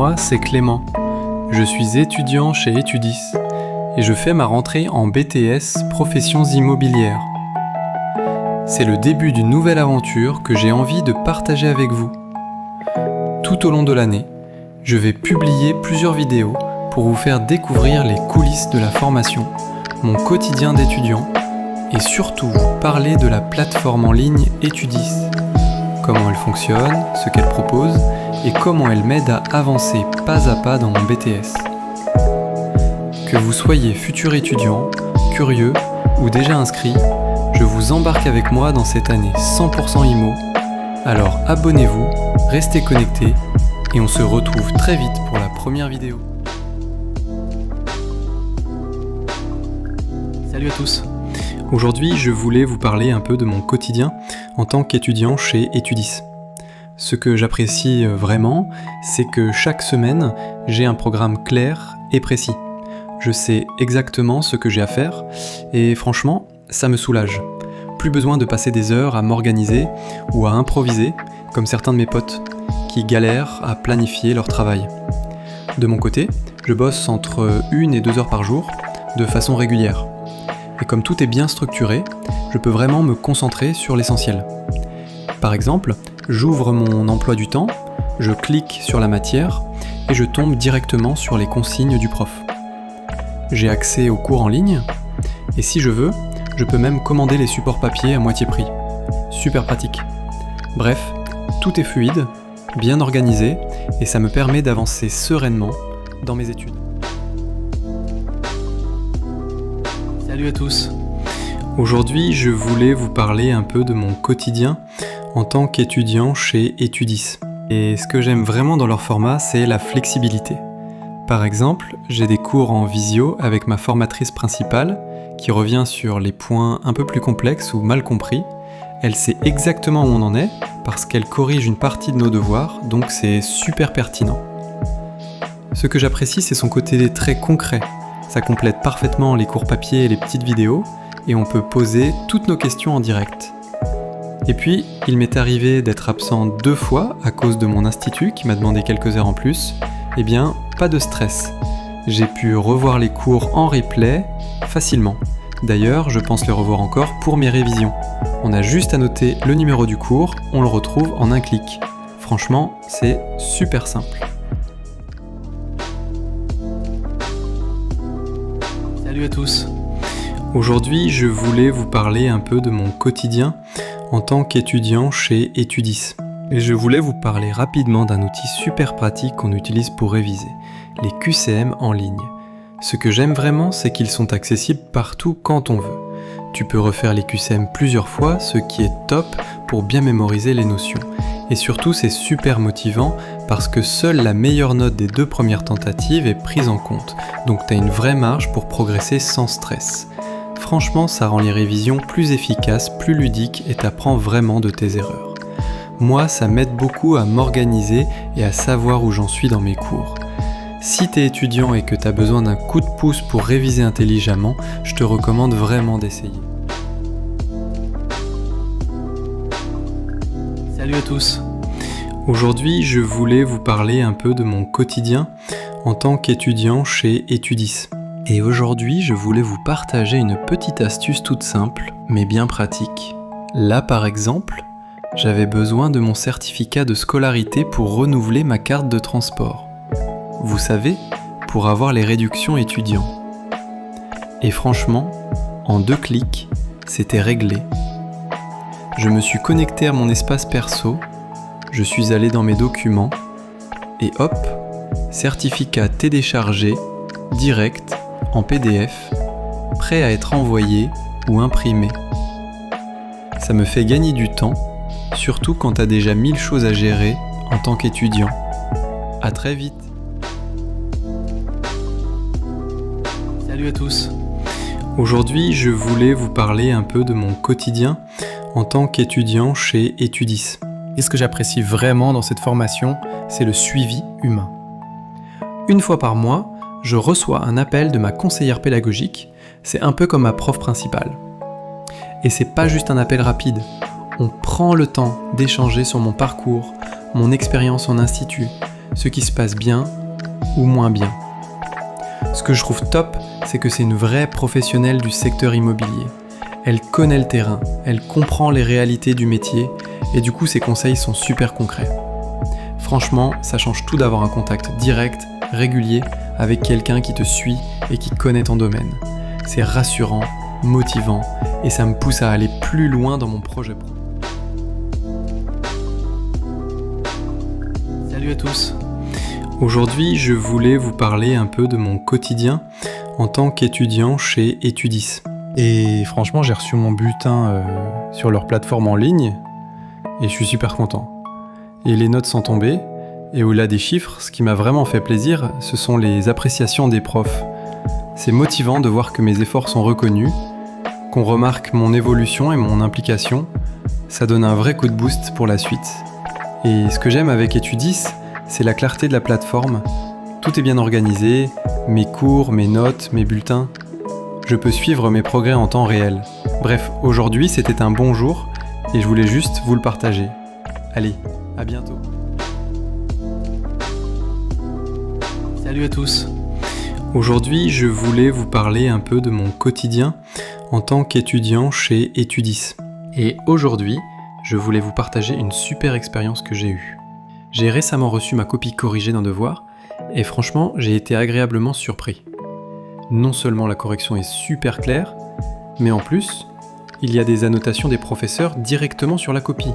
Moi, c'est Clément. Je suis étudiant chez Etudis et je fais ma rentrée en BTS Professions Immobilières. C'est le début d'une nouvelle aventure que j'ai envie de partager avec vous. Tout au long de l'année, je vais publier plusieurs vidéos pour vous faire découvrir les coulisses de la formation, mon quotidien d'étudiant et surtout vous parler de la plateforme en ligne Etudis, comment elle fonctionne, ce qu'elle propose et comment elle m'aide à avancer pas à pas dans mon BTS. Que vous soyez futur étudiant, curieux ou déjà inscrit, je vous embarque avec moi dans cette année 100% IMO. Alors abonnez-vous, restez connectés et on se retrouve très vite pour la première vidéo. Salut à tous. Aujourd'hui, je voulais vous parler un peu de mon quotidien en tant qu'étudiant chez Etudis. Ce que j'apprécie vraiment, c'est que chaque semaine, j'ai un programme clair et précis. Je sais exactement ce que j'ai à faire et franchement, ça me soulage. Plus besoin de passer des heures à m'organiser ou à improviser, comme certains de mes potes, qui galèrent à planifier leur travail. De mon côté, je bosse entre 1 et 2 heures par jour, de façon régulière. Et comme tout est bien structuré, je peux vraiment me concentrer sur l'essentiel. Par exemple, j'ouvre mon emploi du temps, je clique sur la matière et je tombe directement sur les consignes du prof. J'ai accès aux cours en ligne et si je veux, je peux même commander les supports papier à moitié prix. Super pratique. Bref, tout est fluide, bien organisé et ça me permet d'avancer sereinement dans mes études. Salut à tous. Aujourd'hui, je voulais vous parler un peu de mon quotidien en tant qu'étudiant chez Etudis. Et ce que j'aime vraiment dans leur format, c'est la flexibilité. Par exemple, j'ai des cours en visio avec ma formatrice principale qui revient sur les points un peu plus complexes ou mal compris. Elle sait exactement où on en est parce qu'elle corrige une partie de nos devoirs, donc c'est super pertinent. Ce que j'apprécie, c'est son côté très concret. Ça complète parfaitement les cours papier et les petites vidéos et on peut poser toutes nos questions en direct. Et puis, il m'est arrivé d'être absent 2 fois à cause de mon institut qui m'a demandé quelques heures en plus. Eh bien, pas de stress. J'ai pu revoir les cours en replay facilement. D'ailleurs, je pense les revoir encore pour mes révisions. On a juste à noter le numéro du cours, on le retrouve en un clic. Franchement, c'est super simple. Salut à tous. Aujourd'hui, je voulais vous parler un peu de mon quotidien en tant qu'étudiant chez Etudis. Et je voulais vous parler rapidement d'un outil super pratique qu'on utilise pour réviser, les QCM en ligne. Ce que j'aime vraiment, c'est qu'ils sont accessibles partout quand on veut. Tu peux refaire les QCM plusieurs fois, ce qui est top pour bien mémoriser les notions. Et surtout, c'est super motivant parce que seule la meilleure note des 2 premières tentatives est prise en compte. Donc tu as une vraie marge pour progresser sans stress. Franchement, ça rend les révisions plus efficaces, plus ludiques et t'apprends vraiment de tes erreurs. Moi, ça m'aide beaucoup à m'organiser et à savoir où j'en suis dans mes cours. Si t'es étudiant et que t'as besoin d'un coup de pouce pour réviser intelligemment, je te recommande vraiment d'essayer. Salut à tous. Aujourd'hui, je voulais vous parler un peu de mon quotidien en tant qu'étudiant chez Etudis. Et aujourd'hui, je voulais vous partager une petite astuce toute simple, mais bien pratique. Là, par exemple, j'avais besoin de mon certificat de scolarité pour renouveler ma carte de transport. Vous savez, pour avoir les réductions étudiants. Et franchement, en 2 clics, c'était réglé. Je me suis connecté à mon espace perso, je suis allé dans mes documents, et hop, certificat téléchargé, direct, en PDF, prêt à être envoyé ou imprimé. Ça me fait gagner du temps, surtout quand t'as déjà 1000 choses à gérer en tant qu'étudiant. À très vite. Salut à tous. Aujourd'hui, je voulais vous parler un peu de mon quotidien en tant qu'étudiant chez Etudis. Et ce que j'apprécie vraiment dans cette formation, c'est le suivi humain. Une fois par mois, je reçois un appel de ma conseillère pédagogique, c'est un peu comme ma prof principale. Et c'est pas juste un appel rapide, on prend le temps d'échanger sur mon parcours, mon expérience en institut, ce qui se passe bien ou moins bien. Ce que je trouve top, c'est que c'est une vraie professionnelle du secteur immobilier. Elle connaît le terrain, elle comprend les réalités du métier et du coup ses conseils sont super concrets. Franchement, ça change tout d'avoir un contact direct, régulier, avec quelqu'un qui te suit et qui connaît ton domaine. C'est rassurant, motivant et ça me pousse à aller plus loin dans mon projet pro. Salut à tous! Aujourd'hui, je voulais vous parler un peu de mon quotidien en tant qu'étudiant chez Etudis. Et franchement, j'ai reçu mon bulletin sur leur plateforme en ligne et je suis super content. Et les notes sont tombées, et au-delà des chiffres, ce qui m'a vraiment fait plaisir, ce sont les appréciations des profs. C'est motivant de voir que mes efforts sont reconnus, qu'on remarque mon évolution et mon implication. Ça donne un vrai coup de boost pour la suite. Et ce que j'aime avec Etudis, c'est la clarté de la plateforme. Tout est bien organisé, mes cours, mes notes, mes bulletins. Je peux suivre mes progrès en temps réel. Bref, aujourd'hui c'était un bon jour et je voulais juste vous le partager. Allez, à bientôt. Salut à tous. Aujourd'hui, je voulais vous parler un peu de mon quotidien en tant qu'étudiant chez Etudis. Et aujourd'hui, je voulais vous partager une super expérience que j'ai eue. J'ai récemment reçu ma copie corrigée d'un devoir et franchement, j'ai été agréablement surpris. Non seulement la correction est super claire, mais en plus, il y a des annotations des professeurs directement sur la copie.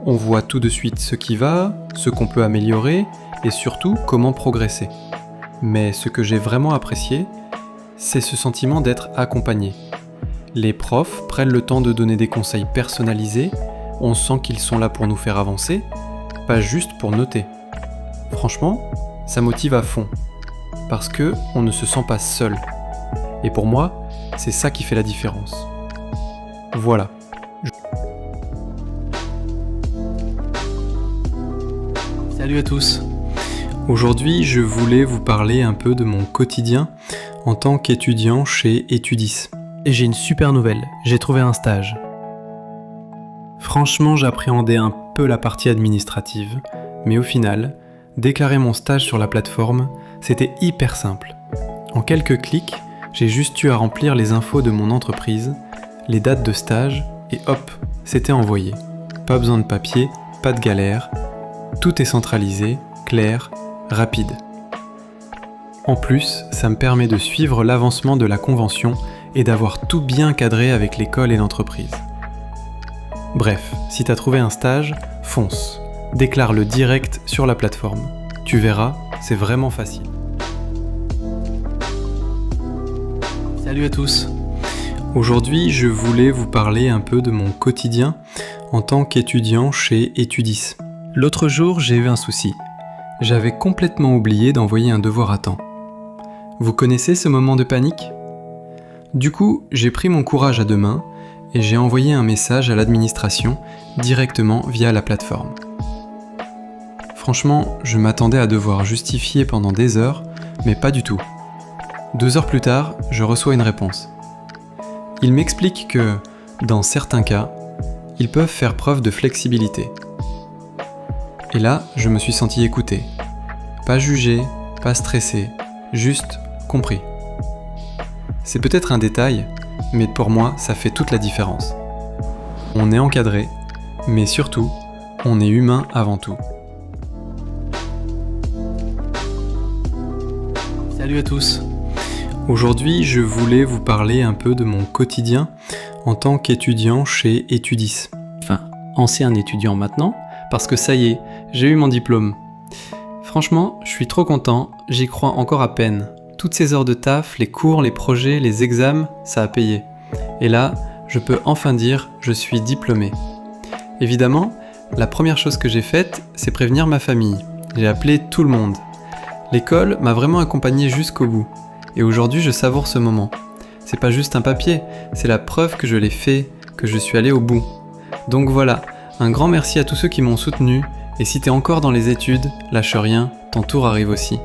On voit tout de suite ce qui va, ce qu'on peut améliorer et surtout comment progresser. Mais ce que j'ai vraiment apprécié, c'est ce sentiment d'être accompagné. Les profs prennent le temps de donner des conseils personnalisés, on sent qu'ils sont là pour nous faire avancer, pas juste pour noter. Franchement, ça motive à fond, parce que on ne se sent pas seul. Et pour moi, c'est ça qui fait la différence. Voilà. Salut à tous. Aujourd'hui, je voulais vous parler un peu de mon quotidien en tant qu'étudiant chez Etudis. Et j'ai une super nouvelle, j'ai trouvé un stage. Franchement, j'appréhendais un peu la partie administrative, mais au final, déclarer mon stage sur la plateforme, c'était hyper simple. En quelques clics, j'ai juste eu à remplir les infos de mon entreprise, les dates de stage, et hop, c'était envoyé. Pas besoin de papier, pas de galère, tout est centralisé, clair, rapide. En plus, ça me permet de suivre l'avancement de la convention et d'avoir tout bien cadré avec l'école et l'entreprise. Bref, si t'as trouvé un stage, fonce. Déclare-le direct sur la plateforme. Tu verras, c'est vraiment facile. Salut à tous. Aujourd'hui, je voulais vous parler un peu de mon quotidien en tant qu'étudiant chez Etudis. L'autre jour, j'ai eu un souci. J'avais complètement oublié d'envoyer un devoir à temps. Vous connaissez ce moment de panique ? Du coup, j'ai pris mon courage à deux mains et j'ai envoyé un message à l'administration directement via la plateforme. Franchement, je m'attendais à devoir justifier pendant des heures, mais pas du tout. 2 heures plus tard, je reçois une réponse. Il m'explique que, dans certains cas, ils peuvent faire preuve de flexibilité. Et là, je me suis senti écouté. Pas jugé, pas stressé, juste compris. C'est peut-être un détail, mais pour moi, ça fait toute la différence. On est encadré, mais surtout, on est humain avant tout. Salut à tous. Aujourd'hui, je voulais vous parler un peu de mon quotidien en tant qu'étudiant chez Etudis. Enfin, ancien étudiant maintenant, parce que ça y est, j'ai eu mon diplôme. Franchement, je suis trop content, j'y crois encore à peine. Toutes ces heures de taf, les cours, les projets, les examens, ça a payé. Et là, je peux enfin dire je suis diplômé. Évidemment, la première chose que j'ai faite, c'est prévenir ma famille. J'ai appelé tout le monde. L'école m'a vraiment accompagné jusqu'au bout. Et aujourd'hui, je savoure ce moment. C'est pas juste un papier, c'est la preuve que je l'ai fait, que je suis allé au bout. Donc voilà, un grand merci à tous ceux qui m'ont soutenu. Et si t'es encore dans les études, lâche rien, ton tour arrive aussi.